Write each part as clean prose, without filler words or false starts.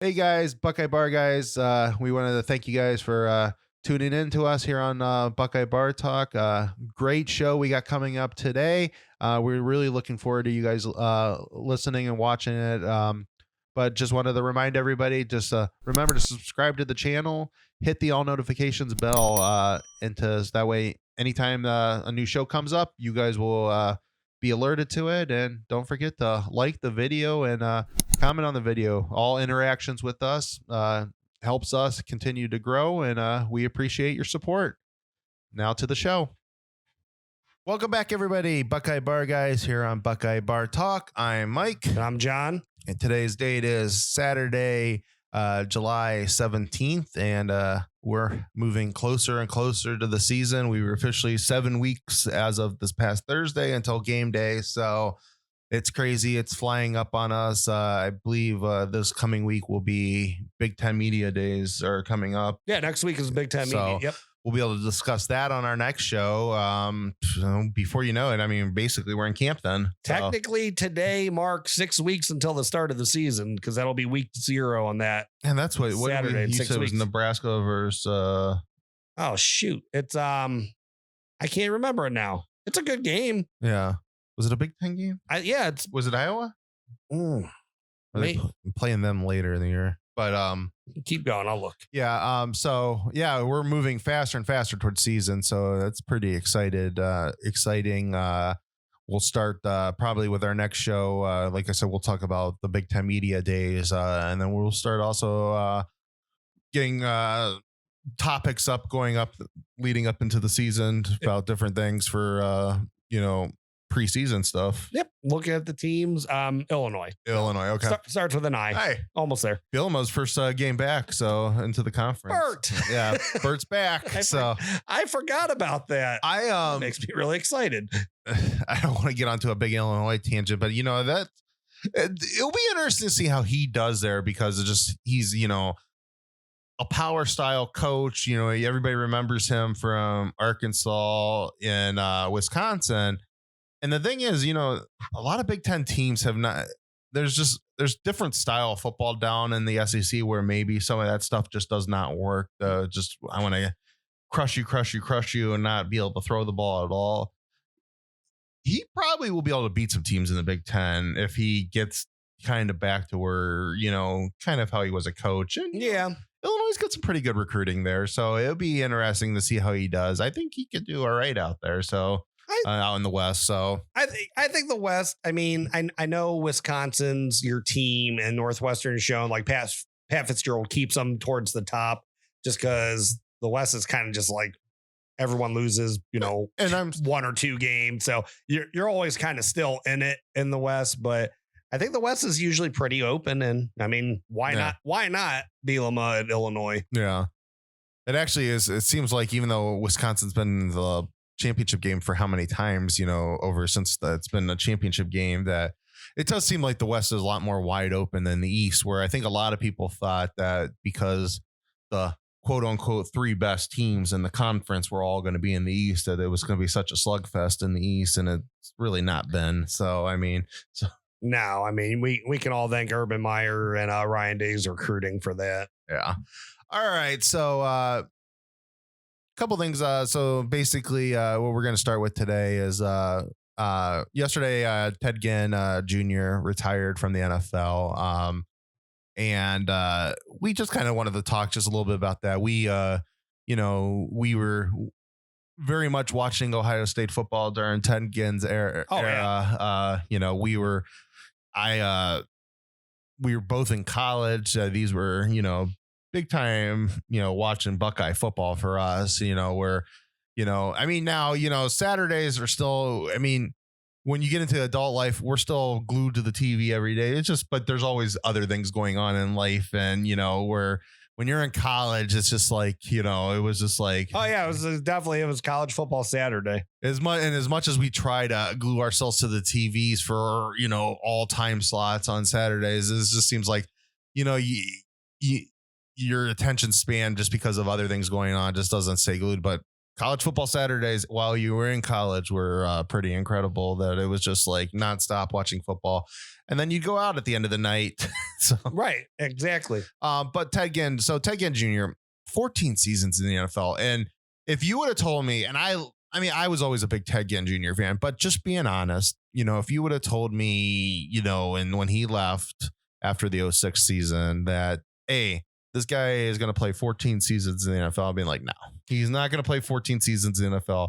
Hey guys, Buckeye Bar Guys. We wanted to thank you guys for tuning in to us here on Buckeye Bar Talk. Great show we got coming up today. We're really looking forward to you guys listening and watching it. But just wanted to remind everybody, just remember to subscribe to the channel, hit the all notifications bell, that way anytime a new show comes up, you guys will be alerted to it. And don't forget to like the video and comment on the video. All interactions with us helps us continue to grow, and we appreciate your support. Now to the show. Welcome back, everybody. Buckeye Bar Guys here on Buckeye Bar Talk. I'm Mike. And I'm John. And today's date is Saturday, July 17th, and we're moving closer and closer to the season. We were officially 7 weeks as of this past Thursday until game day, so it's crazy. It's flying up on us. I believe this coming week will be Big Ten Media Days are coming up. Yeah, next week is Big Ten Media. Yep. We'll be able to discuss that on our next show. Before you know it, I mean, basically we're in camp then. Technically, today marks 6 weeks until the start of the season because that'll be week 0 on that. And that's what Saturday. You said was Nebraska versus. Oh shoot! It's I can't remember it now. It's a good game. Yeah. Was it a Big Ten game? Was it Iowa? Are they playing them later in the year? But keep going. I'll look. Yeah. So yeah, we're moving faster and faster towards season. So that's pretty exciting. We'll start probably with our next show. Like I said, we'll talk about the Big Ten Media Days, and then we'll start also getting topics leading up into the season about different things for preseason stuff. Yep. Looking at the teams. Illinois. Okay. Starts with an I. Hey. Almost there. Vilma's first game back, so into the conference. Bert. Yeah, Bert's back. I forgot about that. That makes me really excited. I don't want to get onto a big Illinois tangent, but that it'll be interesting to see how he does there because he's a power style coach. Everybody remembers him from Arkansas and Wisconsin. And the thing is, a lot of Big Ten teams have not. There's different style of football down in the SEC where maybe some of that stuff just does not work. I want to crush you, and not be able to throw the ball at all. He probably will be able to beat some teams in the Big Ten if he gets kind of back to where kind of how he was a coach. And yeah, Illinois got some pretty good recruiting there, so it'll be interesting to see how he does. I think he could do all right out there. So. Out in the West, so I think the West. I mean, I know Wisconsin's your team, and Northwestern is shown like Pat Fitzgerald keeps them towards the top, just because the West is kind of just like everyone loses, and I'm 1 or 2 games, so you're always kind of still in it in the West. But I think the West is usually pretty open, and I mean, why not? Why not Bielema at Illinois? Yeah, it actually is. It seems like even though Wisconsin's been in the championship game for how many times, it's been a championship game, that it does seem like the West is a lot more wide open than the East, where I think a lot of people thought that because the quote unquote 3 best teams in the conference were all going to be in the East, that it was going to be such a slugfest in the East, and it's really not been. So, no, we can all thank Urban Meyer and Ryan Day's recruiting for that. Yeah. All right. So, couple things. So basically, what we're going to start with today is yesterday, Ted Ginn Jr. retired from the NFL. And we just kind of wanted to talk just a little bit about that. We were very much watching Ohio State football during Ted Ginn's era. Yeah. We were both in college. These were, big time, watching Buckeye football for us, where, now, Saturdays are still, when you get into adult life, we're still glued to the TV every day. But there's always other things going on in life. And, when you're in college, it's just like, it was just like, oh yeah, it was college football Saturday. As much as we try to glue ourselves to the TVs for, all time slots on Saturdays, it just seems like, your attention span, just because of other things going on, just doesn't stay glued. But college football Saturdays while you were in college were pretty incredible. That it was just like nonstop watching football, and then you go out at the end of the night. So Right. Exactly. but Ted Ginn Jr. 14 seasons in the NFL, and if you would have told me, and I mean, I was always a big Ted Ginn Jr. fan, but just being honest, if you would have told me, and when he left after the 06 season that, hey, this guy is going to play 14 seasons in the NFL, I'd be like, no, he's not going to play 14 seasons in the NFL.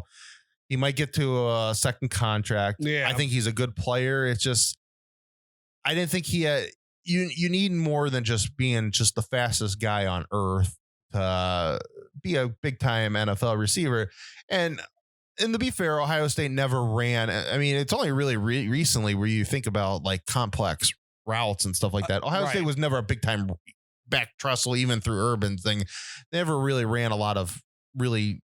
He might get to a second contract. Yeah. I think he's a good player. It's just, I didn't think he had, you need more than just being just the fastest guy on earth to be a big time NFL receiver. And to be fair, Ohio State never ran. I mean, it's only really recently where you think about like complex routes and stuff like that. Ohio State was never a big time back trestle, even through urban thing. They never really ran a lot of really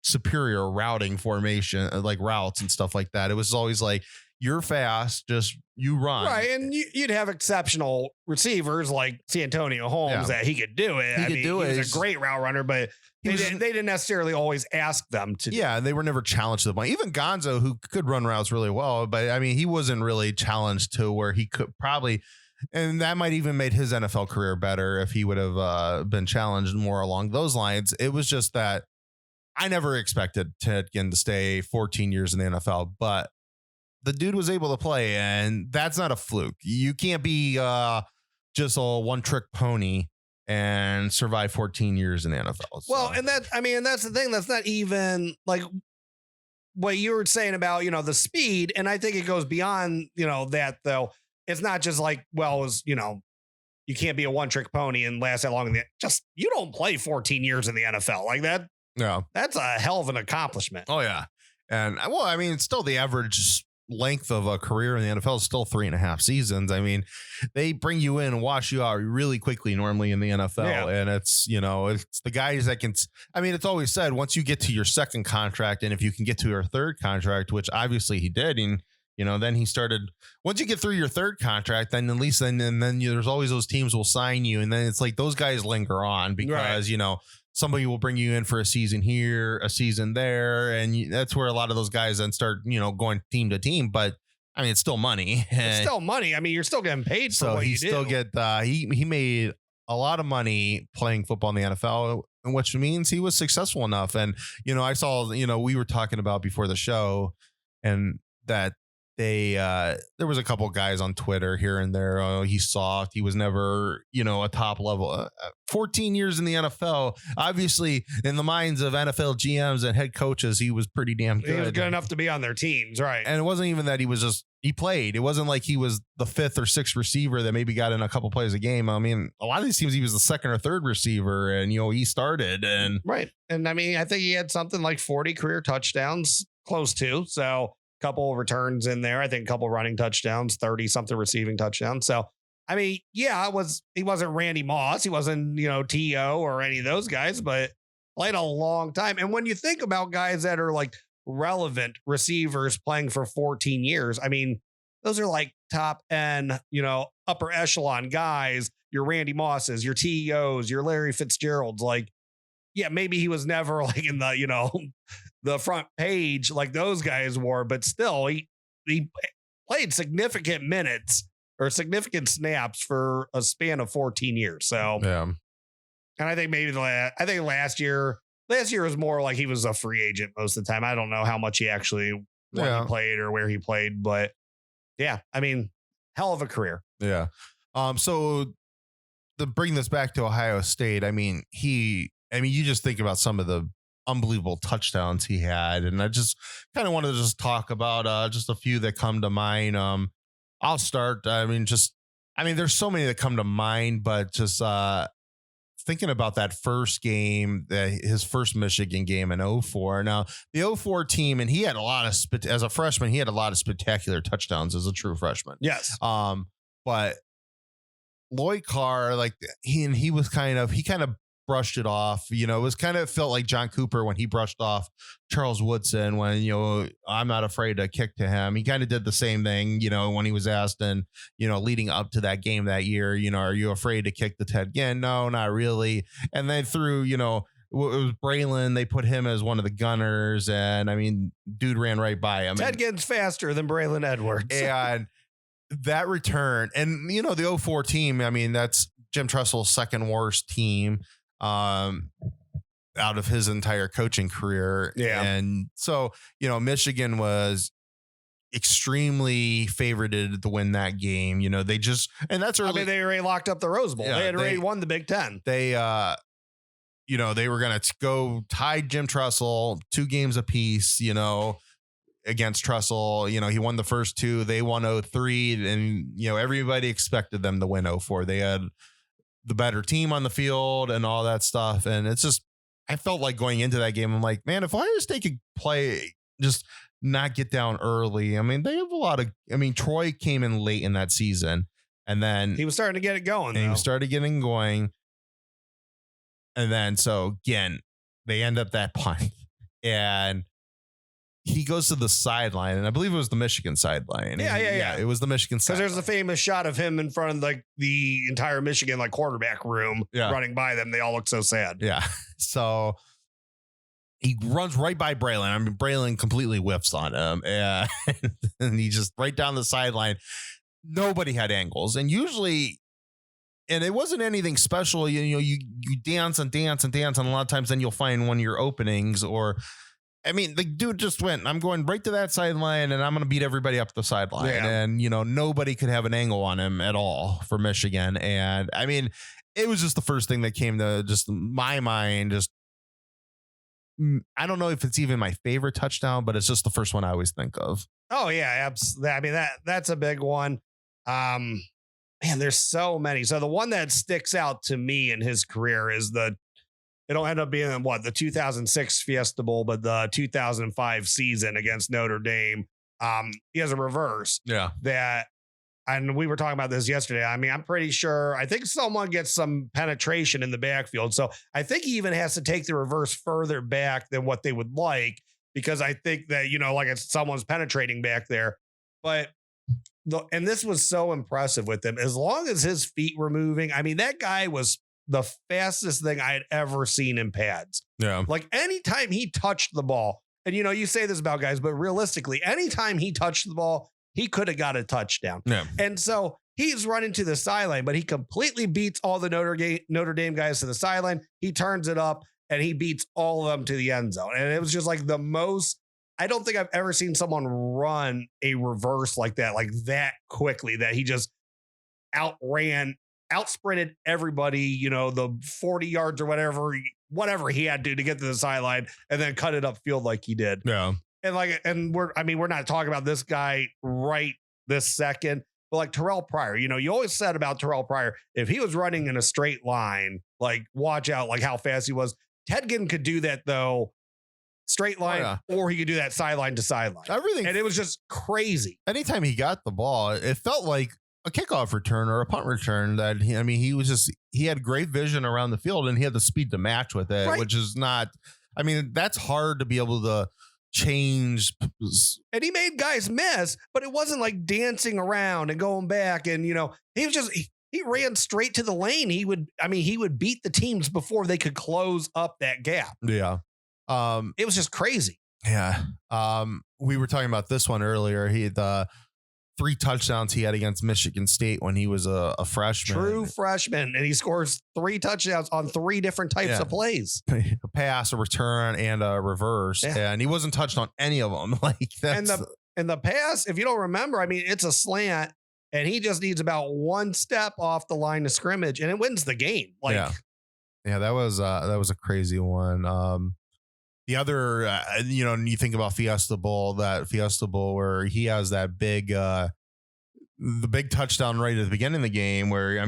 superior routing formation, like routes and stuff like that. It was always like, you're fast, just you run. Right. And you'd have exceptional receivers like Santonio Holmes that he could do it. He was a great route runner, but they didn't necessarily always ask them to. Yeah, they were never challenged to the point. Even Gonzo, who could run routes really well, but I mean, he wasn't really challenged to where he could probably, and that might even made his NFL career better if he would have been challenged more along those lines. It was just that I never expected Ted Ginn to stay 14 years in the NFL, but the dude was able to play, and that's not a fluke. You can't be just a one-trick pony and survive 14 years in the NFL. So. Well, and that's the thing. That's not even like what you were saying about, the speed. And I think it goes beyond, that though. It's not just like, well, you can't be a one-trick pony and last that long. You don't play 14 years in the NFL like that. No, that's a hell of an accomplishment. Oh yeah. And well, I mean, it's still the average length of a career in the NFL is still 3.5 seasons. I mean, they bring you in and wash you out really quickly normally in the NFL. And it's, it's the guys that can, I mean, it's always said once you get to your second contract, and if you can get to your third contract, which obviously he did, and then he started, once you get through your third contract, then at least then there's always those teams will sign you. And then it's like those guys linger on because, somebody will bring you in for a season here, a season there. And that's where a lot of those guys then start, going team to team. But I mean, it's still money. It's still money. I mean, you're still getting paid for what you do. So he made a lot of money playing football in the NFL, which means he was successful enough. And, I saw, we were talking about before the show and that there was a couple guys on Twitter here and there. Oh, he's soft. He was never, a top level. 14 years in the NFL. Obviously, in the minds of NFL GMs and head coaches, he was pretty damn good. He was good enough to be on their teams, right? And it wasn't even that he played. It wasn't like he was the fifth or sixth receiver that maybe got in a couple plays a game. I mean, a lot of these teams, he was the second or third receiver, and he started. And right. And I mean, I think he had something like 40 career touchdowns, close to. So couple returns in there. I think a couple running touchdowns, 30 something receiving touchdowns. So, I mean, yeah, he wasn't Randy Moss. He wasn't, T.O. or any of those guys, but played a long time. And when you think about guys that are like relevant receivers playing for 14 years, I mean, those are like top end, upper echelon guys, your Randy Mosses, your T.O.s, your Larry Fitzgeralds. Like, yeah, maybe he was never like in the, the front page like those guys were, but still he played significant minutes or significant snaps for a span of 14 years. So, yeah. And I think maybe last year was more like he was a free agent most of the time. I don't know how much he actually he played or where he played, but yeah, I mean, hell of a career. Yeah. So to bring this back to Ohio State, I mean, you just think about some of the unbelievable touchdowns he had. And I just kind of wanted to just talk about just a few that come to mind. I'll start. There's so many that come to mind, but just thinking about that first game, his first Michigan game in 2004. Now, the 2004 team, and he had a lot of, as a freshman, he had a lot of spectacular touchdowns as a true freshman. Yes. But Lloyd Carr, like he kind of brushed it off. It was kind of felt like John Cooper when he brushed off Charles Woodson when, I'm not afraid to kick to him. He kind of did the same thing, when he was asked and, leading up to that game that year, are you afraid to kick to Ted Ginn? No, not really. And then threw, it was Braylon. They put him as one of the gunners, and I mean, dude ran right by him. Ted Ginn's faster than Braylon Edwards. And that return, and the 04 team, I mean, that's Jim Tressel's second worst team out of his entire coaching career. Yeah. And so, Michigan was extremely favorited to win that game. They just, and that's early. I mean, they already locked up the Rose Bowl. Yeah, they had already won the Big Ten. They, they were going to go tie Jim Tressel 2 games apiece, against Tressel. He won the first 2. They won 03, and everybody expected them to win 04. They had the better team on the field and all that stuff. And it's just, I felt like going into that game, I'm like, man, if Ohio State could play, just not get down early. I mean, they have a lot of, Troy came in late in that season, and then he was starting to get it going. And he started getting going. And then, so again, they end up that punt, and he goes to the sideline, and I believe it was the Michigan sideline. Yeah. It was the Michigan sideline. Because there's a famous shot of him in front of like the entire Michigan like quarterback room running by them. They all look so sad. Yeah. So he runs right by Braylon. I mean, Braylon completely whiffs on him, and he just right down the sideline. Nobody had angles, and usually, and it wasn't anything special. You dance and dance and dance, and a lot of times then you'll find one of your openings. Or, I mean, the dude just went, I'm going right to that sideline, and I'm going to beat everybody up the sideline. Yeah. And nobody could have an angle on him at all for Michigan. And I mean, it was just the first thing that came to just my mind. Just, I don't know if it's even my favorite touchdown, but it's just the first one I always think of. Oh yeah, absolutely. I mean, that's a big one. Man, there's so many. So the one that sticks out to me in his career is it'll end up being the 2006 Fiesta Bowl, but the 2005 season against Notre Dame. He has a reverse. Yeah. And we were talking about this yesterday. I mean, I'm pretty sure, I think someone gets some penetration in the backfield. So I think he even has to take the reverse further back than what they would like, because I think that, like it's someone's penetrating back there. But and this was so impressive with him. As long as his feet were moving, I mean, that guy was the fastest thing I had ever seen in pads. Yeah. Like anytime he touched the ball, and you say this about guys, but realistically, anytime he touched the ball, he could have got a touchdown. Yeah. And so he's running to the sideline, but he completely beats all the Notre Dame guys to the sideline. He turns it up and he beats all of them to the end zone. And it was just like the most, I don't think I've ever seen someone run a reverse like that quickly, that he just outsprinted everybody, the 40 yards or whatever he had to get to the sideline, and then cut it upfield like he did. Yeah. And we're not talking about this guy right this second, but like Terrell Pryor, you always said about Terrell Pryor, if he was running in a straight line, like watch out, like how fast he was. Ted Ginn could do that though, straight line, or he could do that sideline to sideline. Everything. And it was just crazy. Anytime he got the ball, it felt like a kickoff return or a punt return. That he had great vision around the field, and he had the speed to match with it, which is not, that's hard to be able to change. And he made guys miss, but it wasn't like dancing around and going back. And, he was just, he ran straight to the lane. He would beat the teams before they could close up that gap. Yeah. It was just crazy. Yeah. We were talking about this one earlier. He had the 3 touchdowns he had against Michigan State when he was a freshman. True freshman. And he scores 3 touchdowns on 3 different types of plays. A pass, a return, and a reverse. Yeah. And he wasn't touched on any of them. Like that's and the pass, if you don't remember, it's a slant, and he just needs about 1 step off the line of scrimmage, and it wins the game. Yeah, that was a crazy one. The other, you think about Fiesta Bowl where he has that big, the big touchdown right at the beginning of the game where,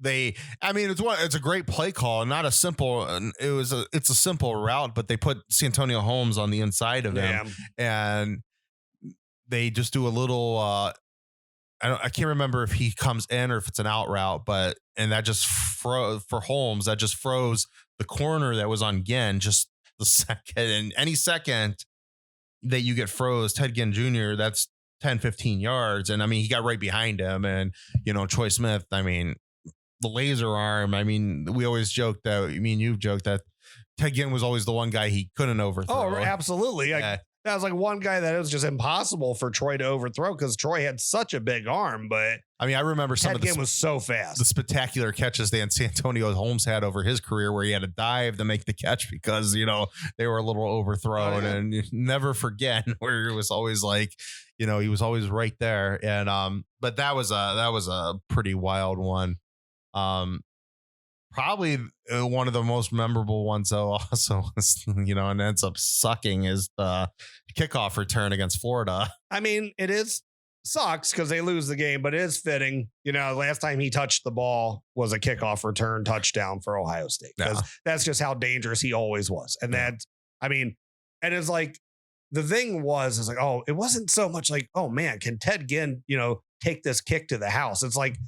it's a great play call, not a simple, it's a simple route, but they put Santonio Holmes on the inside of him, and they just do a little, I can't remember if he comes in or if it's an out route, and that just for Holmes, that just froze the corner that was on Ginn just the second, and any second that you get froze, Ted Ginn Jr., that's 10, 15 yards. And he got right behind him, and, Troy Smith, the laser arm. We always joke that, me and you've joked that Ted Ginn was always the one guy he couldn't overthrow. Oh, absolutely. That was like one guy that it was just impossible for Troy to overthrow because Troy had such a big arm. But I mean, I remember some Ted of the Ginn was so fast. The spectacular catches that Santonio Holmes had over his career, where he had to dive to make the catch because they were a little overthrown. And you never forget where it was always like, he was always right there. And but that was a pretty wild one. Probably one of the most memorable ones, though, also, and ends up sucking, is the kickoff return against Florida. I mean, it sucks because they lose the game, but it is fitting. Last time he touched the ball was a kickoff return touchdown for Ohio State. Because that's just how dangerous he always was. And and it's like, the thing is like, oh, it wasn't so much like, oh man, can Ted Ginn, take this kick to the house? It's like,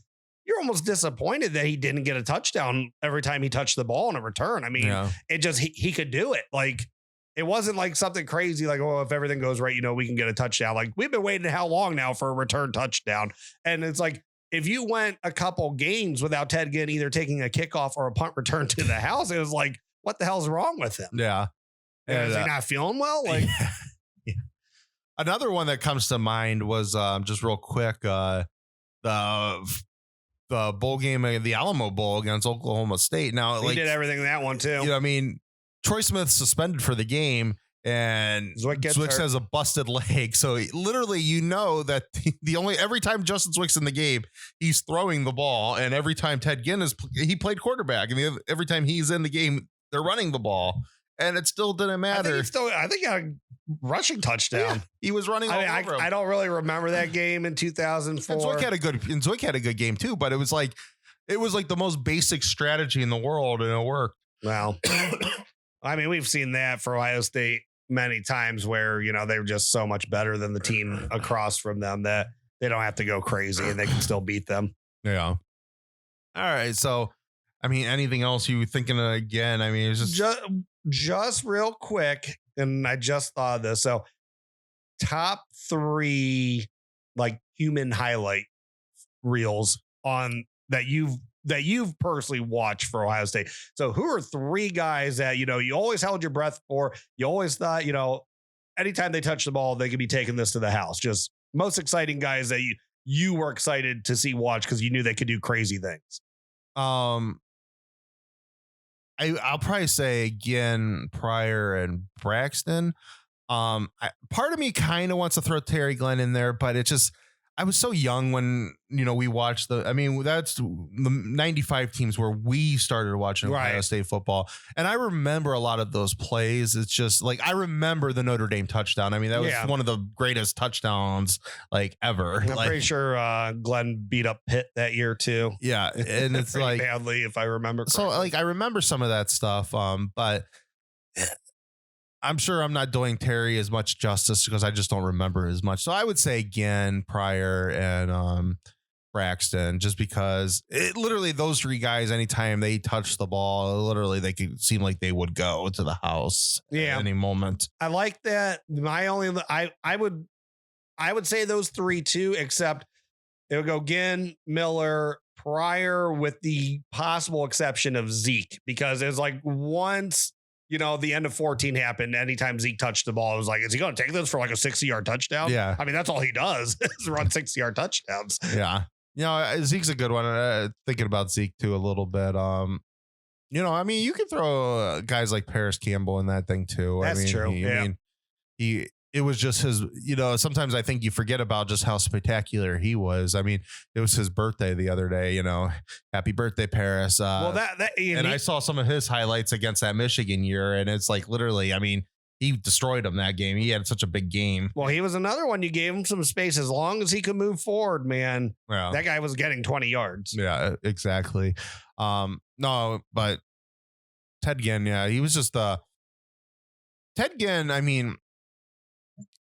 you're almost disappointed that he didn't get a touchdown every time he touched the ball in a return. I mean, it just, he could do it. Like, it wasn't like something crazy like, oh, if everything goes right, we can get a touchdown. Like, we've been waiting how long now for a return touchdown. And it's like, if you went a couple games without Ted Ginn either taking a kickoff or a punt return to the house, it was like, what the hell's wrong with him? Yeah. And is he not feeling well? Like, Another one that comes to mind was just real quick, the bowl game, the Alamo Bowl against Oklahoma State. Now, he did everything in that one too. Troy Smith suspended for the game, and Zwick has a busted leg. So literally, that every time Justin Zwick's in the game, he's throwing the ball, and every time Ted Ginn he played quarterback, and every time he's in the game, they're running the ball, and it still didn't matter. I think he had a rushing touchdown. Yeah, he was running all over him. I don't really remember that game in 2004. And Zwick had a good game too, but it was like the most basic strategy in the world, and it worked. Well, I mean, we've seen that for Ohio State many times where, they were just so much better than the team across from them that they don't have to go crazy and they can still beat them. Yeah. All right. So, I mean, anything else you thinking of again? I mean, it's just real quick. And I just thought of this. So top 3 like human highlight reels on that you've personally watched for Ohio State. So who are 3 guys that, you always held your breath for, you always thought, anytime they touch the ball, they could be taking this to the house. Just most exciting guys that you were excited to see watch because you knew they could do crazy things. I'll probably say again, Pryor and Braxton. Part of me kind of wants to throw Terry Glenn in there, but it just, I was so young when, we watched that's the 95 teams where we started watching Ohio State football. And I remember a lot of those plays. It's just like, I remember the Notre Dame touchdown. I mean, that was one of the greatest touchdowns like ever. I'm pretty sure Glenn beat up Pitt that year too. Yeah. And it's like badly, if I remember correctly. So like, I remember some of that stuff. But I'm sure I'm not doing Terry as much justice because I just don't remember as much. So I would say again, Pryor and Braxton, just because literally those 3 guys, anytime they touch the ball, literally they could seem like they would go to the house at any moment. I like that. I would say those 3 too, except it would go Ginn, Miller, Pryor, with the possible exception of Zeke, because it's like once the end of 14 happened, anytime Zeke touched the ball, it was like, is he going to take this for like a 60-yard touchdown? Yeah. I mean, that's all he does is run 60-yard touchdowns. Yeah. Zeke's a good one. Thinking about Zeke too a little bit. I mean, you can throw guys like Paris Campbell in that thing too. That's true. It was just his, sometimes I think you forget about just how spectacular he was. I mean, it was his birthday the other day, happy birthday, Paris. And I saw some of his highlights against that Michigan year, and it's like, literally, I mean, he destroyed him that game. He had such a big game. Well, he was another one. You gave him some space as long as he could move forward, man. Yeah. That guy was getting 20 yards. Yeah, exactly. No, but Ted Ginn, he was just Ted Ginn. I mean,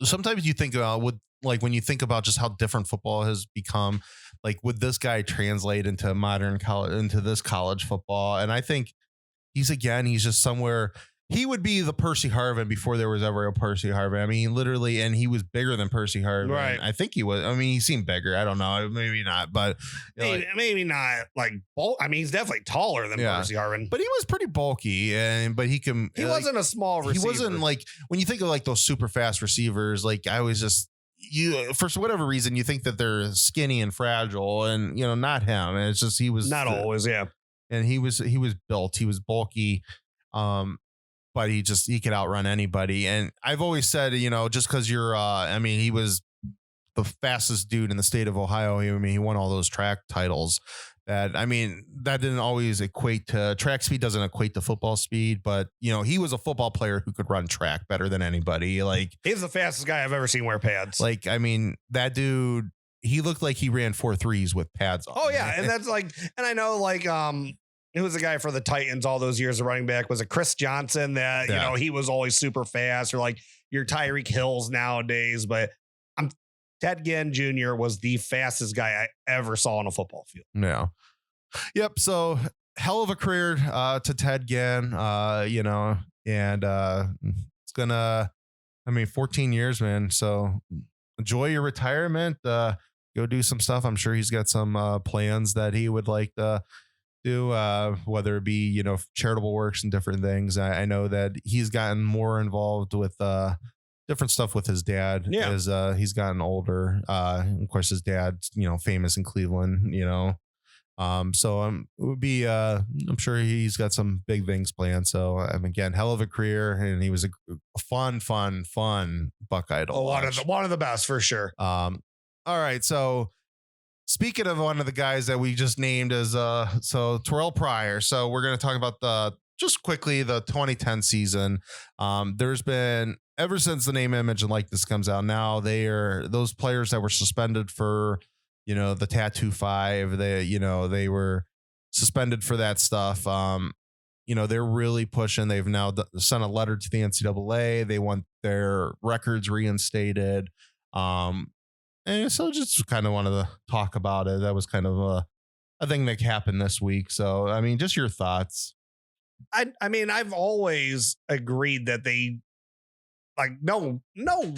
sometimes you think about when you think about just how different football has become, like, would this guy translate into modern college, into this college football? And I think he's just somewhere, he would be the Percy Harvin before there was ever a Percy Harvin. I mean, literally, and he was bigger than Percy Harvin. Right. I think he was. I mean, he seemed bigger. I don't know. Maybe not, but maybe not like bulk. I mean, he's definitely taller than Percy Harvin. But he was pretty bulky, but he can. He wasn't a small receiver. He wasn't like when you think of like those super fast receivers. Like I was just for whatever reason you think that they're skinny and fragile, and not him. And it's just he was not always, yeah. And he was built. He was bulky. But he could outrun anybody. And I've always said, just because you're, I mean, he was the fastest dude in the state of Ohio. He won all those track titles. That didn't always equate to track speed. Doesn't equate to football speed, but he was a football player who could run track better than anybody. Like he's the fastest guy I've ever seen wear pads. Like, I mean, that dude, he looked like he ran 4.3s with pads on. Oh yeah, and that's like, and I know like who was the guy for the Titans all those years of running back? Was it Chris Johnson that, he was always super fast, or like your Tyreek Hills nowadays. But Ted Ginn Jr. was the fastest guy I ever saw on a football field. Yeah. Yep. So hell of a career to Ted Ginn, and it's gonna, 14 years, man. So enjoy your retirement. Go do some stuff. I'm sure he's got some plans that he would like to do, whether it be charitable works and different things. I know that he's gotten more involved with different stuff with his dad as he's gotten older. Of course, his dad's famous in Cleveland. So it would be I'm sure he's got some big things planned. So again, hell of a career, and he was a fun Buckeye to watch. One of the best for sure. All right, so. Speaking of one of the guys that we just named as Terrell Pryor. So we're going to talk about just quickly the 2010 season. There's been, ever since the name, image, and likeness comes out, now they are those players that were suspended for, the Tattoo 5. They were suspended for that stuff. They're really pushing. They've now sent a letter to the NCAA. They want their records reinstated. And so just kind of wanted to talk about it. That was kind of a thing that happened this week. So, just your thoughts. I've always agreed that they no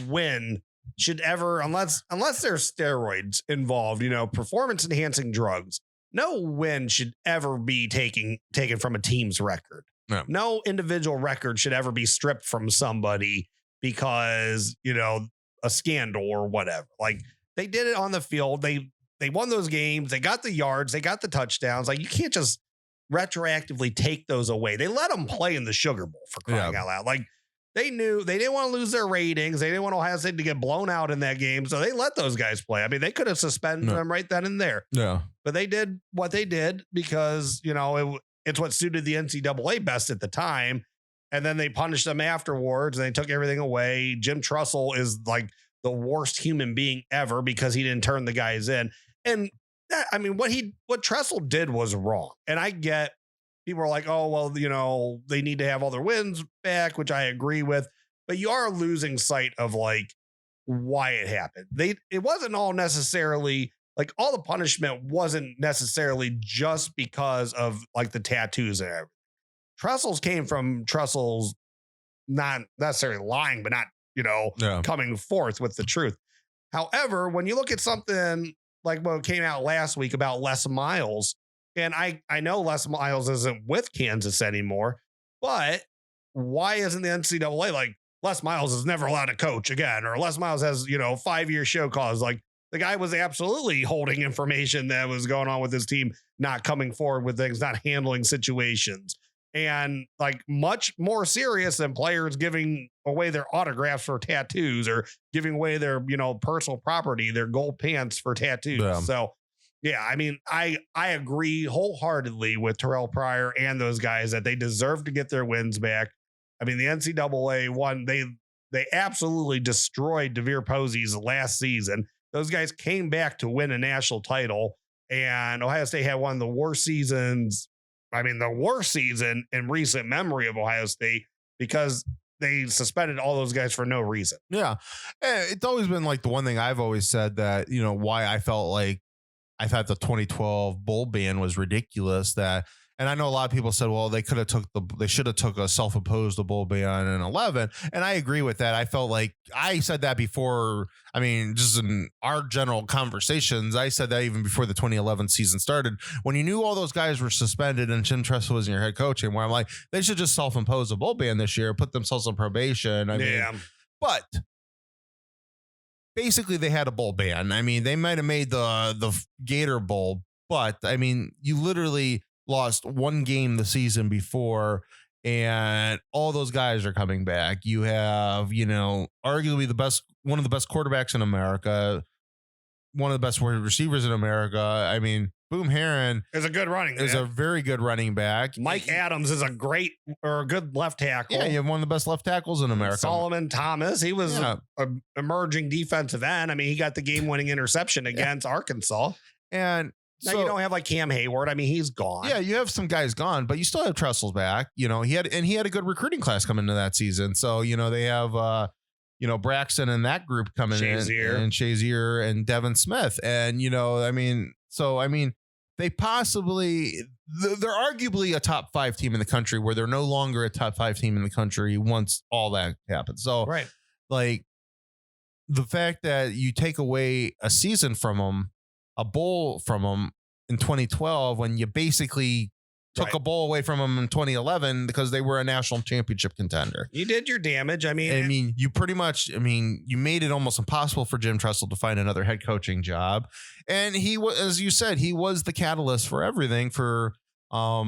win should ever, unless there's steroids involved, performance enhancing drugs, no win should ever be taken from a team's record. No individual record should ever be stripped from somebody because, a scandal or whatever. Like, they did it on the field. They won those games. They got the yards. They got the touchdowns. Like, you can't just retroactively take those away. They let them play in the Sugar Bowl, for crying out loud. Like, they knew they didn't want to lose their ratings. They didn't want Ohio State to get blown out in that game. So they let those guys play. They could have suspended them right then and there. Yeah. But they did what they did because, it's what suited the NCAA best at the time. And then they punished them afterwards and they took everything away. Jim Trussell is like the worst human being ever because he didn't turn the guys in. And that, what Trussell did was wrong. And I get people are like, oh, well, they need to have all their wins back, which I agree with, but you are losing sight of like why it happened. It wasn't all necessarily like all the punishment wasn't necessarily just because of like the tattoos and everything. Trussell's came from Trussell's not necessarily lying, but not, coming forth with the truth. However, when you look at something like what came out last week about Les Miles, and I know Les Miles isn't with Kansas anymore, but why isn't the NCAA like Les Miles is never allowed to coach again, or Les Miles has, 5-year show cause? Like, the guy was absolutely holding information that was going on with his team, not coming forward with things, not handling situations. And like much more serious than players giving away their autographs for tattoos or giving away their, personal property, their gold pants for tattoos. Yeah. So, yeah, I agree wholeheartedly with Terrell Pryor and those guys that they deserve to get their wins back. The NCAA won. They absolutely destroyed DeVere Posey's last season. Those guys came back to win a national title, and Ohio State had one of the worst seasons. The worst season in recent memory of Ohio State because they suspended all those guys for no reason. Yeah. It's always been like the one thing I've always said that, why I felt like I thought the 2012 bowl ban was ridiculous, that And I know a lot of people said, well, they should have took a self-imposed bowl ban in 11. And I agree with that. I felt like I said that before. I mean, just in our general conversations, I said that even before the 2011 season started, when you knew all those guys were suspended and Jim Tressel was in your head coach, and where I'm like, they should just self-impose a bowl ban this year, put themselves on probation. I mean, but basically they had a bowl ban. I mean, they might have made the Gator Bowl, but I mean, you literally lost one game the season before, and all those guys are coming back. You have, arguably one of the best quarterbacks in America, one of the best receivers in America. I mean, Boom Herron is a good a very good running back. Mike Adams is a good left tackle. Yeah, you have one of the best left tackles in America. Solomon Thomas, he was an emerging defensive end. I mean, he got the game-winning interception against Arkansas. And now you don't have like Cam Hayward. I mean, he's gone. Yeah, you have some guys gone, but you still have Tressel back. He had a good recruiting class coming into that season. So, they have Braxton and that group coming in, and Shazier and Devin Smith. And, they're arguably a top 5 team in the country, where they're no longer a top 5 team in the country once all that happens. So, like, the fact that you take away a season from them, a bowl from them in 2012, when you basically took a bowl away from them in 2011 because they were a national championship contender. You did your damage. I mean, you made it almost impossible for Jim Tressel to find another head coaching job. And he was, as you said, he was the catalyst for everything for, of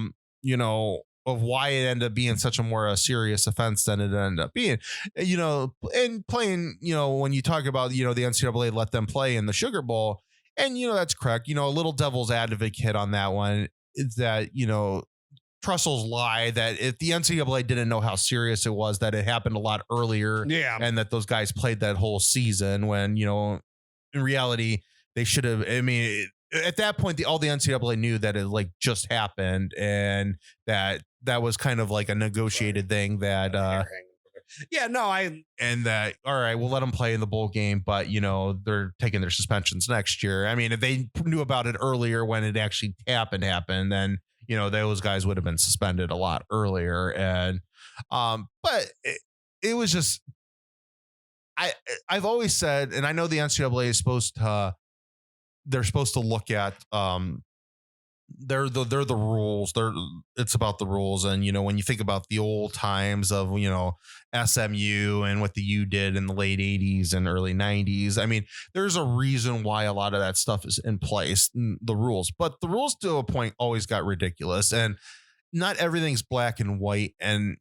why it ended up being such a more serious offense than it ended up being, and playing, when you talk about, the NCAA let them play in the Sugar Bowl. And, that's correct. A little devil's advocate on that one is that, Tressel's lie that if the NCAA didn't know how serious it was, that it happened a lot earlier. Yeah. And that those guys played that whole season when, in reality, they should have. I mean, at that point, all the NCAA knew that it like just happened, and that was kind of like a negotiated thing that, and that, all right, we'll let them play in the bowl game, but they're taking their suspensions next year. I mean, if they knew about it earlier when it actually happened, then those guys would have been suspended a lot earlier. And but it was just, I've always said, and I know the NCAA is they're supposed to look at they're the rules. It's about the rules. And, when you think about the old times of, SMU and what the U did in the late 80s and early 90s, I mean, there's a reason why a lot of that stuff is in place, the rules. But the rules to a point always got ridiculous. And not everything's black and white. And,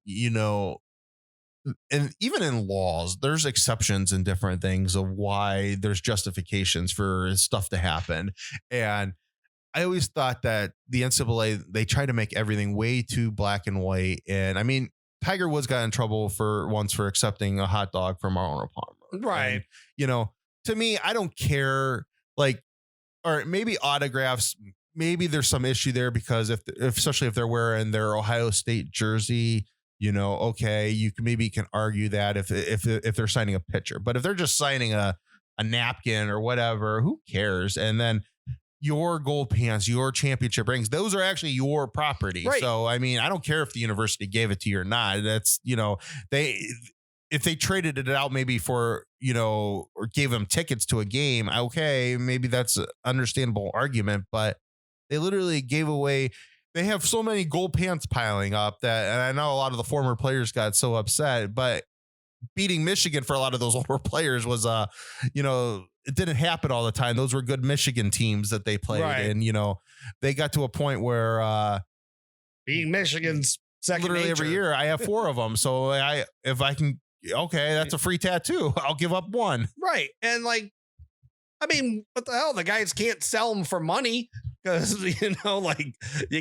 and even in laws, there's exceptions and different things of why there's justifications for stuff to happen. And I always thought that the NCAA, they try to make everything way too black and white. And I mean, Tiger Woods got in trouble once for accepting a hot dog from Arnold Palmer. Right. And, to me, I don't care. Like, or maybe autographs, maybe there's some issue there because especially if they're wearing their Ohio State jersey, okay, you can argue that if they're signing a pitcher, but if they're just signing a napkin or whatever, who cares? And then your gold pants, your championship rings, those are actually your property. Right. So, I mean, I don't care if the university gave it to you or not. That's, if they traded it out maybe for, or gave them tickets to a game, okay, maybe that's an understandable argument, but they literally gave away. They have so many gold pants piling up that, and I know a lot of the former players got so upset, but beating Michigan for a lot of those older players was, it didn't happen all the time. Those were good Michigan teams that they played. Right. And, they got to a point where being Michigan's second literally nature. Every year I have 4 of them. So if I can, okay, that's a free tattoo. I'll give up one. Right. And like, I mean, what the hell? The guys can't sell them for money because, you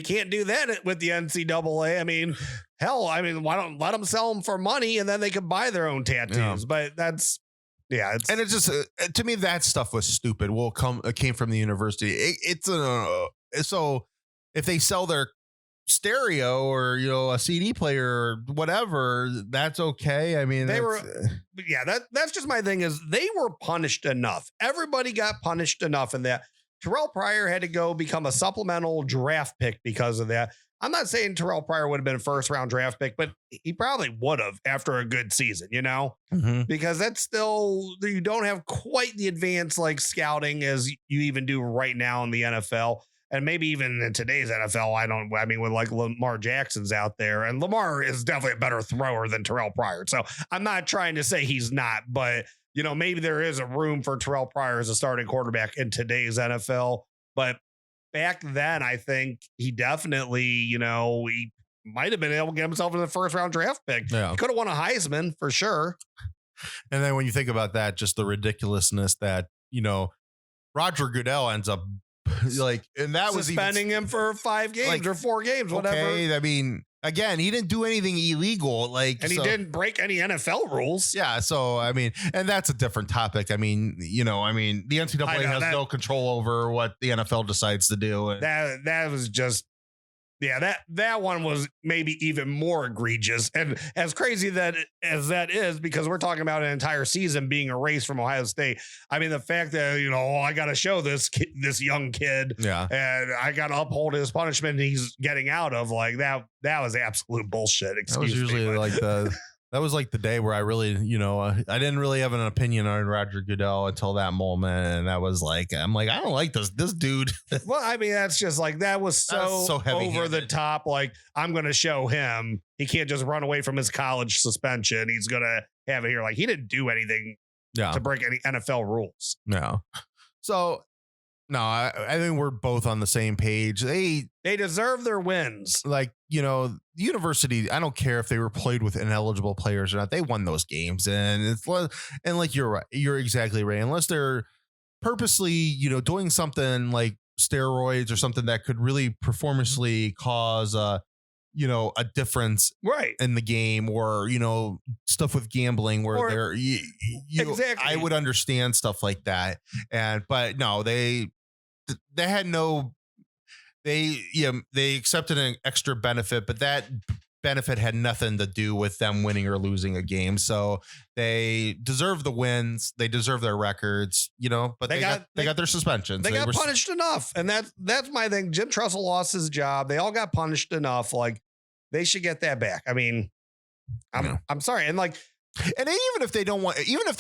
can't do that with the NCAA. I mean, hell, why don't let them sell them for money and then they can buy their own tattoos? Yeah. But that's, and it's just, to me, that stuff was stupid. It came from the university. So if they sell their stereo or, a CD player or whatever, that's okay. I mean, that's just my thing is they were punished enough. Everybody got punished enough in that. Terrell Pryor had to go become a supplemental draft pick because of that. I'm not saying Terrell Pryor would have been a first round draft pick, but he probably would have after a good season, because that's still, you don't have quite the advanced like scouting as you even do right now in the NFL. And maybe even in today's NFL, with like Lamar Jackson's out there, and Lamar is definitely a better thrower than Terrell Pryor. So I'm not trying to say he's not, but maybe there is a room for Terrell Pryor as a starting quarterback in today's NFL. But back then, I think he definitely, he might have been able to get himself in the first round draft pick. Yeah. He could have won a Heisman for sure. And then when you think about that, just the ridiculousness that, Roger Goodell ends up and that was suspending him for 5 games or 4 games, whatever. Okay, I mean, again, he didn't do anything illegal, and he didn't break any NFL rules. Yeah, so I mean, and that's a different topic. I mean, the NCAA has no control over what the NFL decides to do. That was just. Yeah, that one was maybe even more egregious, and as crazy as that is, because we're talking about an entire season being erased from Ohio State. I mean, the fact that I got to show this young kid, and I got to uphold his punishment he's getting out of, like that was absolute bullshit. Excuse me. That was usually that was like the day where I really, I didn't really have an opinion on Roger Goodell until that moment. And that was like, I'm like, I don't like this dude. Well, I mean, that's just like, that was so over the top. Like, I'm going to show him he can't just run away from his college suspension. He's going to have it here. Like, he didn't do anything to break any NFL rules. No. So, no, I think we're both on the same page. They deserve their wins. Like, the university, I don't care if they were played with ineligible players or not. They won those games. And like, you're right. You're exactly right. Unless they're purposely, doing something like steroids or something that could really performancely cause a difference in the game, or, stuff with gambling where they're, exactly. I would understand stuff like that. But no, they had no, they accepted an extra benefit, but that benefit had nothing to do with them winning or losing a game. So they deserve the wins. They deserve their records, but they got their suspensions. They got punished enough. And that's my thing. Jim Tressel lost his job. They all got punished enough. Like, they should get that back. I mean, I'm sorry. And like, and even if they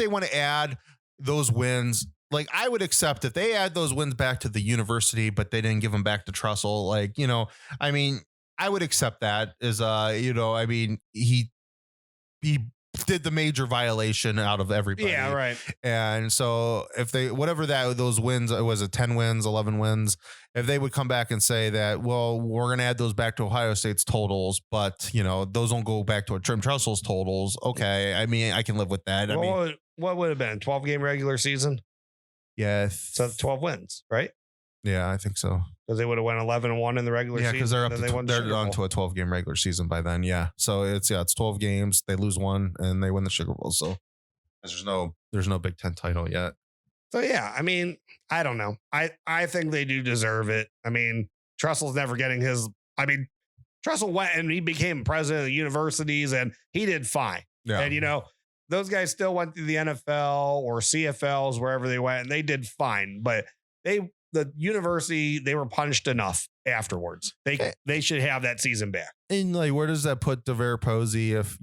want to add those wins, like, I would accept if they add those wins back to the university, but they didn't give them back to Tressel. Like, I mean, I would accept that as, I mean, he did the major violation out of everybody. Yeah, right. And so if those wins, it was 10 wins, 11 wins, if they would come back and say that, well, we're going to add those back to Ohio State's totals, but those don't go back to Jim Tressel's totals. Okay. I mean, I can live with that. What would have been 12 game regular season? Yeah. So 12 wins, right? Yeah, I think so. Because they would have went 11-1 in the regular season. Yeah, because they're on to a 12 game regular season by then. Yeah, so it's 12 games. They lose one and they win the Sugar Bowl. So there's no Big Ten title yet. So yeah, I mean, I don't know. I think they do deserve it. I mean, Tressel's never getting his. I mean, Tressel went and he became president of the universities and he did fine. Yeah, and those guys still went through the NFL or CFLs wherever they went and they did fine. But the university, they were punished enough afterwards. They should have that season back. And like, where does that put DeVere Posey if,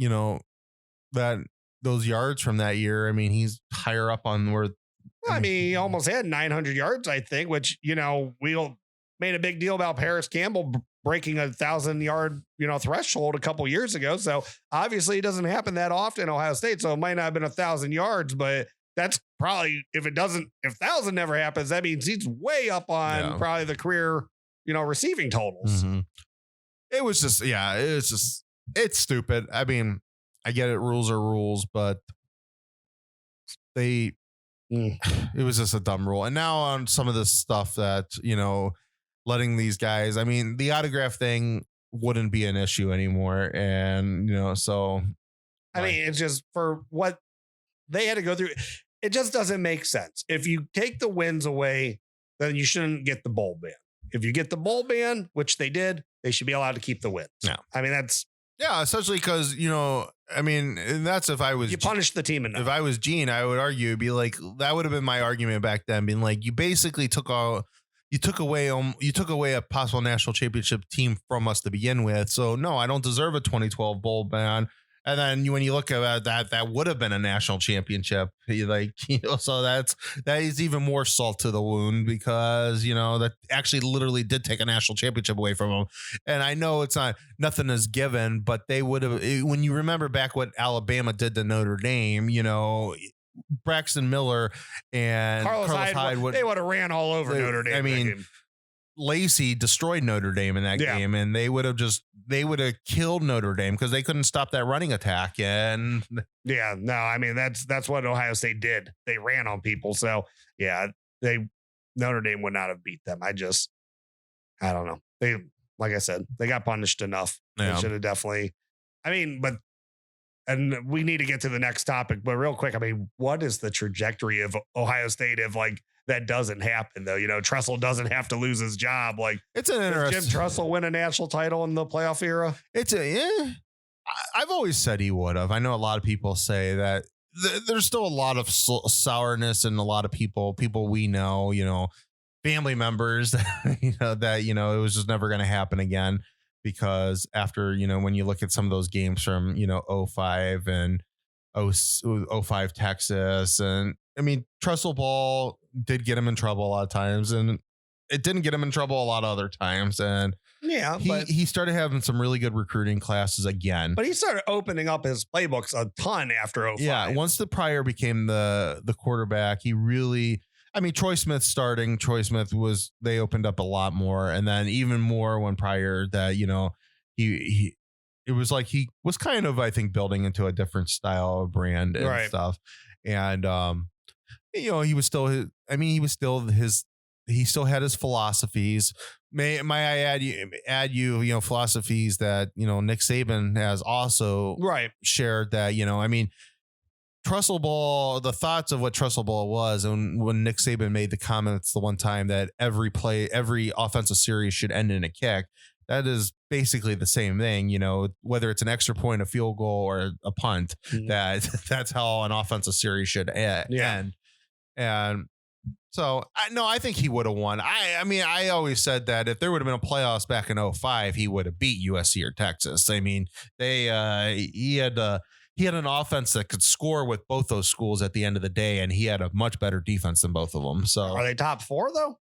that those yards from that year? I mean, he's higher up on where. Well, I mean, he almost had 900 yards, I think, which, we made a big deal about Paris Campbell breaking 1,000-yard, threshold a couple years ago. So obviously it doesn't happen that often in Ohio State. So it might not have been 1,000 yards, but that's probably, if 1,000 never happens, that means he's way up on probably the career, receiving totals. Mm-hmm. It was just, it's stupid. I mean, I get it. Rules are rules, but it was just a dumb rule. And now on some of this stuff that, letting these guys, I mean, the autograph thing wouldn't be an issue anymore. And, so. I mean, it's just for what they had to go through. It just doesn't make sense. If you take the wins away, then you shouldn't get the bowl ban. If you get the bowl ban, which they did, they should be allowed to keep the wins. Yeah. I mean, that's. Yeah, especially because, I mean, and that's if I was. You punish the team enough. If I was Gene, I would argue, be like, that would have been my argument back then, being like, you basically took all. you took away a possible national championship team from us to begin with. So no, I don't deserve a 2012 bowl ban. And then when you look at that would have been a national championship. So that is even more salt to the wound, because, that actually literally did take a national championship away from them. And I know nothing is given, but they would have, when you remember back what Alabama did to Notre Dame, Braxton Miller and Carlos Hyde they would have ran all over Notre Dame. I mean, Lacey destroyed Notre Dame in that game, and they would have killed Notre Dame because they couldn't stop that running attack. And that's what Ohio State did. They ran on people. So Notre Dame would not have beat them. I don't know. Like I said, they got punished enough. They should have definitely. And we need to get to the next topic, but real quick, what is the trajectory of Ohio State if that doesn't happen though? Tressel doesn't have to lose his job. It's an interesting. Jim Tressel win a national title in the playoff era? I've always said he would have. I know a lot of people say that there's still a lot of sourness in a lot of people we know, family members that, it was just never going to happen again. Because after, when you look at some of those games from, 05 and 05 Texas, and Tressel ball did get him in trouble a lot of times, and it didn't get him in trouble a lot of other times. And he started having some really good recruiting classes again. But he started opening up his playbooks a ton after 05. Yeah, once the Pryor became the quarterback, he really... Troy Smith starting. Troy Smith they opened up a lot more, and then even more when Pryor that, it was like he was kind of, I think, building into a different style of brand and stuff. And, he was still he still had his philosophies. May I add you philosophies that, Nick Saban has also shared that, Tressel ball, the thoughts of what Tressel ball was, and when Nick Saban made the comments the one time that every offensive series should end in a kick, that is basically the same thing, whether it's an extra point, a field goal, or a punt, that's how an offensive series should end. And so I think he would have won. I always said that if there would have been a playoffs back in 05, he would have beat USC or Texas. He had an offense that could score with both those schools at the end of the day, and he had a much better defense than both of them. So are they top 4 though?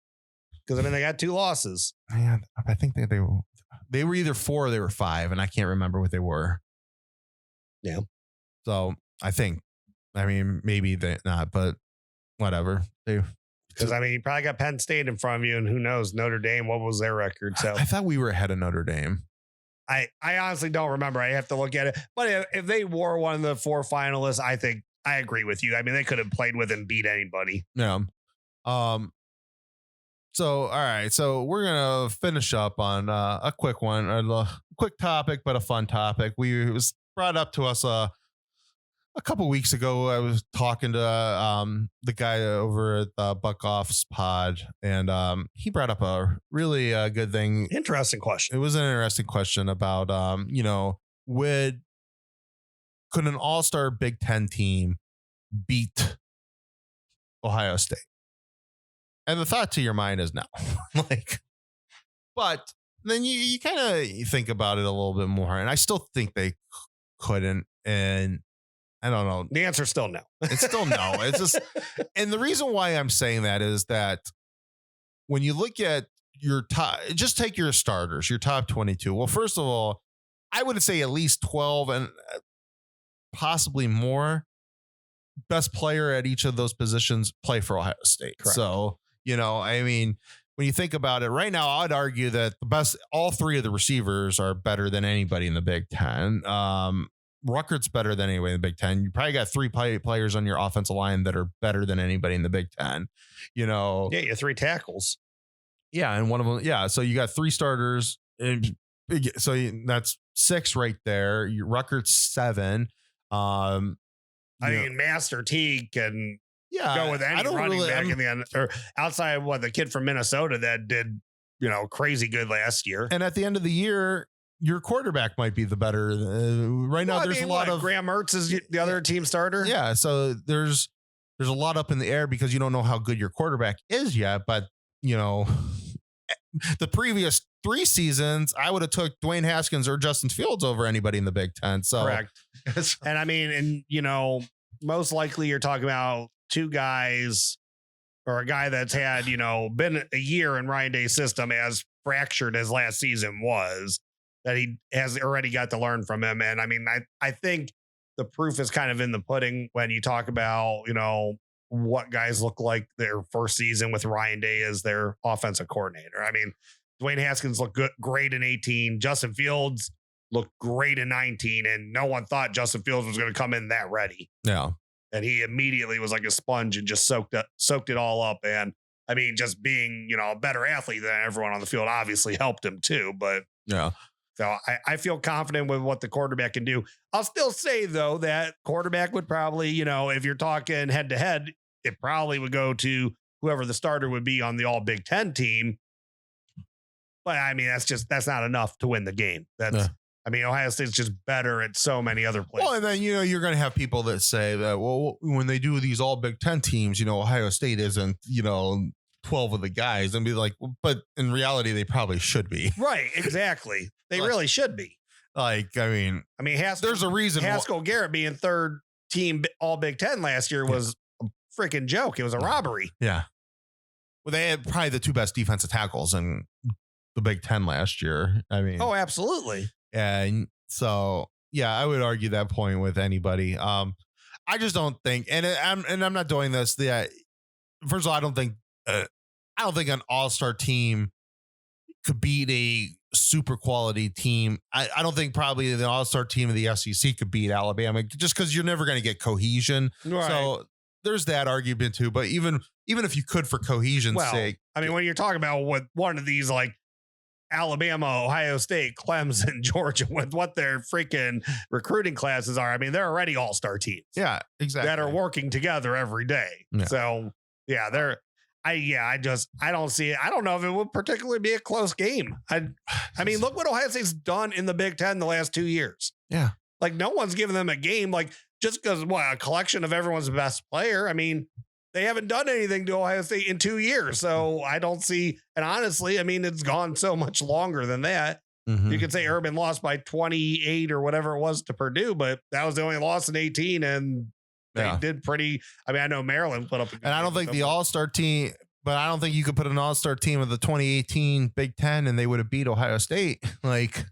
Because they got 2 losses. Man, I think they were either 4 or they were 5, and I can't remember what they were. Yeah. So I think, maybe they not, but whatever. Because you probably got Penn State in front of you, and who knows, Notre Dame, what was their record? So I thought we were ahead of Notre Dame. I honestly don't remember. I have to look at it. But if they were one of the 4 finalists, I think I agree with you. They could have played with and beat anybody. Yeah. So, all right. So we're going to finish up on a quick one, a quick topic, but a fun topic. It was brought up to us a couple weeks ago. I was talking to the guy over at the Buckeyes pod, and he brought up a really good thing. Interesting question. It was an interesting question about, could an all-star Big Ten team beat Ohio State? And the thought to your mind is no. But then you kind of think about it a little bit more, and I still think they couldn't. And I don't know. The answer is still no. It's still no. It's just, and the reason why I'm saying that is that when you look at your top, just take your starters, your top 22. Well, first of all, I would say at least 12 and possibly more best player at each of those positions play for Ohio State. Correct. So, when you think about it right now, I'd argue that all 3 of the receivers are better than anybody in the Big Ten. Ruckert's better than anybody in the Big Ten. You probably got 3 players on your offensive line that are better than anybody in the Big Ten. Yeah, you have 3 tackles. Yeah, and one of them. Yeah, so you got 3 starters, and so that's 6 right there. Ruckert's 7. Master T can go with any running back in the end, or outside of the kid from Minnesota that did crazy good last year. And at the end of the year, your quarterback might be the better. Right now, there's a lot of Graham Mertz is the other team starter. Yeah, so there's a lot up in the air because you don't know how good your quarterback is yet. But the previous 3 seasons, I would have took Dwayne Haskins or Justin Fields over anybody in the Big Ten. So correct. And I mean, and you know, most likely you're talking about 2 guys or a guy that's had, you know, been a year in Ryan Day's system, as fractured as last season was, that he has already got to learn from him. And I mean, I think the proof is kind of in the pudding when you talk about, you know, what guys look like their first season with Ryan Day as their offensive coordinator. I mean, Dwayne Haskins looked great in 18. Justin Fields looked great in 19, and no one thought Justin Fields was going to come in that ready. Yeah. And he immediately was like a sponge and just soaked it all up. And I mean, just being, you know, a better athlete than everyone on the field obviously helped him too. But yeah. So I feel confident with what the quarterback can do. I'll still say, though, that quarterback would probably, you know, if you're talking head to head, it probably would go to whoever the starter would be on the all Big Ten team. But I mean, that's not enough to win the game. I mean, Ohio State's just better at so many other places. Well, and then, you know, you're going to have people that say that, well, when they do these all Big Ten teams, you know, Ohio State isn't, you know, 12 of the guys, and be like, but in reality, they probably should be. Right. Exactly. They really should be. Like, I mean, there's a reason. Haskell Garrett being 3rd team all Big Ten last year was a freaking joke. It was a robbery. Yeah. Well, they had probably the 2 best defensive tackles in the Big Ten last year. I mean, oh, absolutely. And so, yeah, I would argue that point with anybody. I just don't think, and I'm not doing this. First of all, I don't think an all-star team could beat a super quality team. I don't think probably the all-star team of the SEC could beat Alabama, just because you're never going to get cohesion. Right. So there's that argument too. But even if you could, for cohesion's sake, I mean, when you're talking about what one of these, like Alabama, Ohio State, Clemson, Georgia, with what their freaking recruiting classes are, I mean, they're already all-star teams. Yeah, exactly. That are working together every day. Yeah. So yeah, I don't see it. I don't know if it would particularly be a close game. I mean, look what Ohio State's done in the Big Ten the last 2 years. Yeah. Like, no one's given them a game, like, just because a collection of everyone's best player. I mean, they haven't done anything to Ohio State in 2 years. So I don't see, and honestly, I mean, it's gone so much longer than that. Mm-hmm. You could say Urban lost by 28 or whatever it was to Purdue, but that was the only loss in 18. And they did pretty, I mean, I know Maryland put up a good and I don't think the all-star team, but I don't think you could put an all-star team of the 2018 Big Ten and they would have beat Ohio State. Like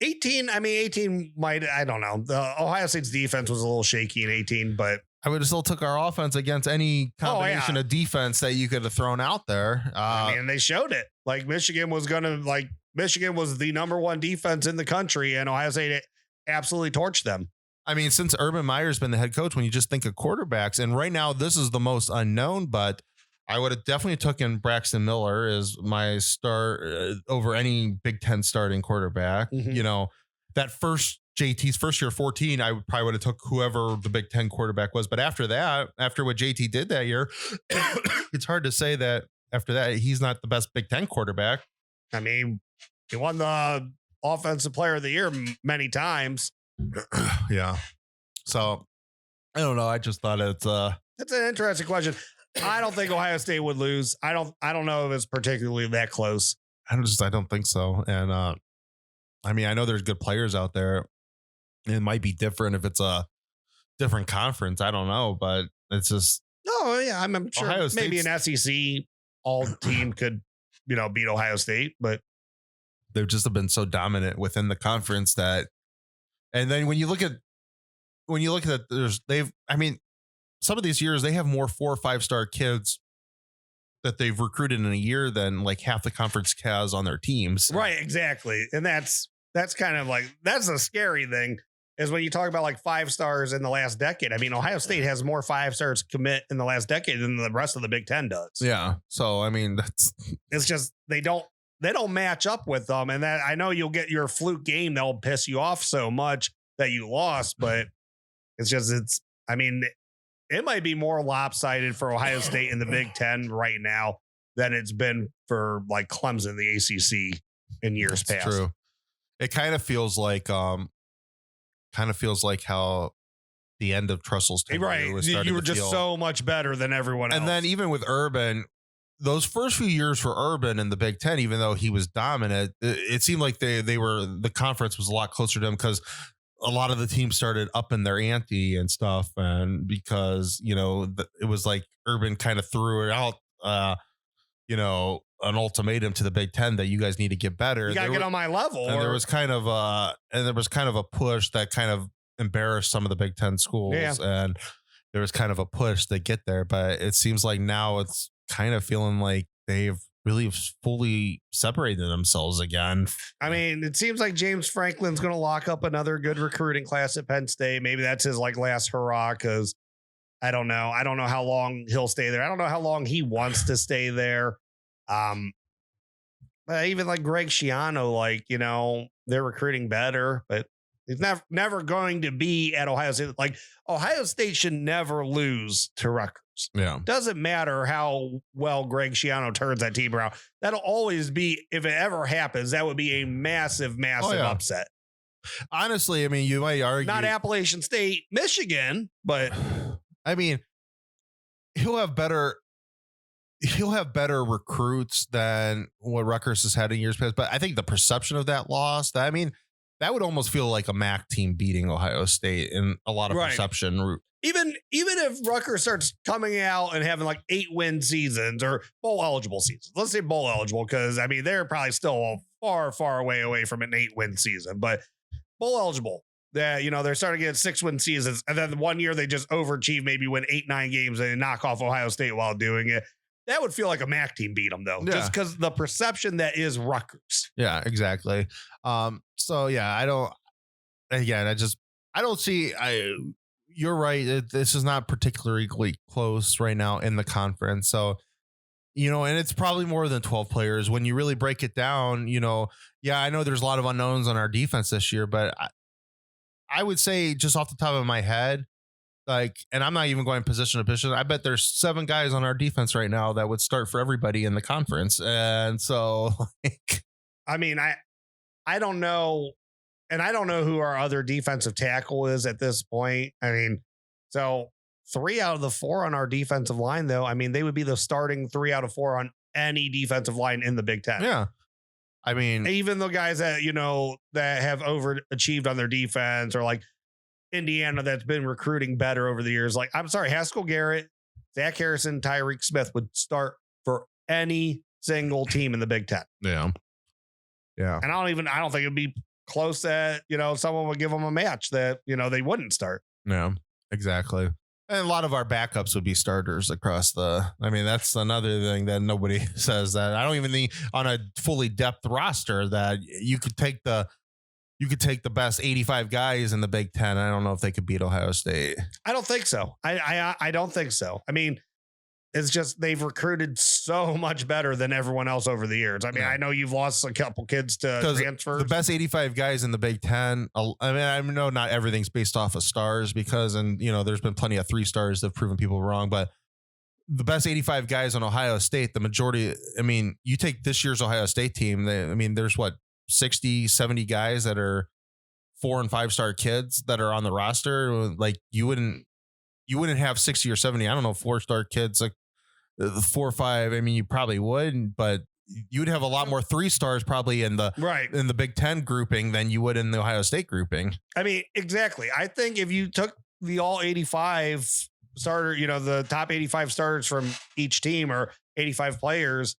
18, I mean, 18 might, I don't know. The Ohio State's defense was a little shaky in 18, but I would have still took our offense against any combination of defense that you could have thrown out there. I mean, they showed it. Like Michigan was the number 1 defense in the country, and Ohio State absolutely torched them. I mean, since Urban Meyer's been the head coach, when you just think of quarterbacks, and right now this is the most unknown, but I would have definitely taken Braxton Miller as my start over any Big Ten starting quarterback. Mm-hmm. You know, that JT's first year 14, I probably would have took whoever the Big Ten quarterback was. But after that, after what JT did that year, it's hard to say that after that, he's not the best Big Ten quarterback. I mean, he won the Offensive Player of the Year many times. Yeah. So I don't know. I just thought it's an interesting question. I don't think Ohio State would lose. I don't know if it's particularly that close. I don't think so. And I mean, I know there's good players out there. It might be different if it's a different conference. I don't know, but it's just. Oh yeah, I'm sure maybe an SEC all team could, beat Ohio State, but they've just been so dominant within the conference that. And then when you look at some of these years they have more 4 or 5 star kids that they've recruited in a year than like half the conference has on their teams. Right, exactly. And that's kind of like, that's a scary thing is when you talk about like 5 stars in the last decade. I mean, Ohio State has more 5 stars commit in the last decade than the rest of the Big Ten does. Yeah. So, I mean, it's just, they don't match up with them. And that I know you'll get your fluke game that'll piss you off so much that you lost, but it might be more lopsided for Ohio State in the Big Ten right now than it's been for like Clemson, the ACC in years past. True. It kind of feels like how the end of Trustle's tenure was starting you were to just feel. So much better than everyone else. And then even with Urban, those first few years for Urban in the Big Ten, even though he was dominant, it seemed like the conference was a lot closer to him because a lot of the teams started upping their ante and stuff. And because, it was like Urban kind of threw it out, an ultimatum to the Big Ten that you guys need to get better. You got to get on my level. And there was kind of a push that kind of embarrassed some of the Big Ten schools. Yeah. And there was kind of a push to get there. But it seems like now it's kind of feeling like they've really fully separated themselves again. I mean, it seems like James Franklin's going to lock up another good recruiting class at Penn State. Maybe that's his last hurrah, because I don't know. I don't know how long he'll stay there. I don't know how long he wants to stay there. But even like Greg Schiano, they're recruiting better, but he's never going to be at Ohio State. Like, Ohio State should never lose to Rutgers. Yeah. Doesn't matter how well Greg Schiano turns that team around. That'll always be, if it ever happens, that would be a massive upset. Honestly, I mean, you might argue not Appalachian State, Michigan, but I mean, he'll have better recruits than what Rutgers has had in years past. But I think the perception of that loss, that would almost feel like a MAC team beating Ohio State in a lot of perception. Even if Rutgers starts coming out and having like 8-win seasons or bowl eligible seasons, let's say bowl eligible, because I mean, they're probably still far, far away from an 8-win season, but bowl eligible. That, they're starting to get 6-win seasons, and then 1 year they just overachieve, maybe win 8-9 games and knock off Ohio State while doing it. That would feel like a MAC team beat them, though, just because the perception that is Rutgers. Yeah, exactly. So yeah, I don't see. You're right. This is not particularly close right now in the conference. So, and it's probably more than 12 players when you really break it down. Yeah, I know there's a lot of unknowns on our defense this year, but I would say just off the top of my head, and I'm not even going position to position, I bet there's 7 guys on our defense right now that would start for everybody in the conference. And so, I mean, I don't know. And I don't know who our other defensive tackle is at this point. I mean, so 3 out of the 4 on our defensive line, though, I mean, they would be the starting 3 out of 4 on any defensive line in the Big Ten. Yeah. I mean, even the guys that, that have overachieved on their defense, or like Indiana that's been recruiting better over the years. Like, I'm sorry, Haskell Garrett, Zach Harrison, Tyreek Smith would start for any single team in the Big Ten. Yeah. Yeah. And I don't think it'd be close that, someone would give them a match that, they wouldn't start. Yeah, exactly. And a lot of our backups would be starters across that's another thing that nobody says, that I don't even think on a fully depth roster that you could take the best 85 guys in the Big Ten. I don't know if they could beat Ohio State. I don't think so. I don't think so. I mean, it's just they've recruited so much better than everyone else over the years. I mean, I know you've lost a couple kids to transfers. The best 85 guys in the Big Ten. I know not everything's based off of stars, because there's been plenty of 3 stars that have proven people wrong. But the best 85 guys on Ohio State, the majority. I mean, you take this year's Ohio State team. There's 60, 70 guys that are 4- and 5-star kids that are on the roster. Like, you wouldn't have 60 or 70, I don't know, 4-star kids, like 4 or 5. I mean, you probably would, but you would have a lot more 3 stars probably in the Big Ten grouping than you would in the Ohio State grouping. I mean, exactly. I think if you took the all 85 starter, the top 85 starters from each team, or 85 players,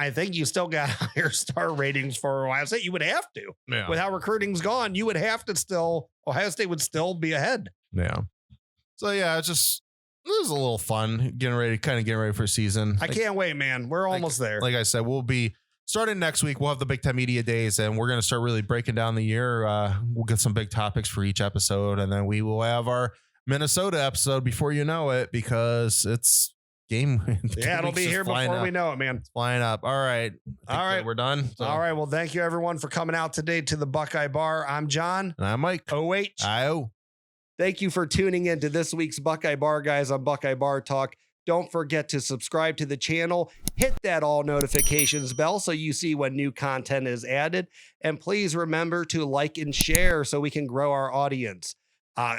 I think you still got higher star ratings for Ohio State. You would have to. Yeah. With how recruiting's gone, you would have to Ohio State would still be ahead. Yeah. So yeah, it was a little fun getting ready for season. I can't wait, man. We're almost there. Like I said, we'll be starting next week. We'll have the Big Ten Media Days, and we're going to start really breaking down the year. We'll get some big topics for each episode, and then we will have our Minnesota episode before you know it, because it's game. Yeah, it'll be here before we know it, man. It's flying up. All right. We're done. So. All right. Well, thank you everyone for coming out today to the Buckeye Bar. I'm John. And I'm Mike. OH. I-O. Thank you for tuning in to this week's Buckeye Bar Guys on Buckeye Bar Talk. Don't forget to subscribe to the channel. Hit that all notifications bell so you see when new content is added. And please remember to like and share so we can grow our audience.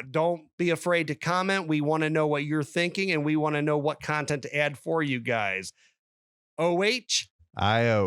Don't be afraid to comment. We want to know what you're thinking, and we want to know what content to add for you guys. OH. IO.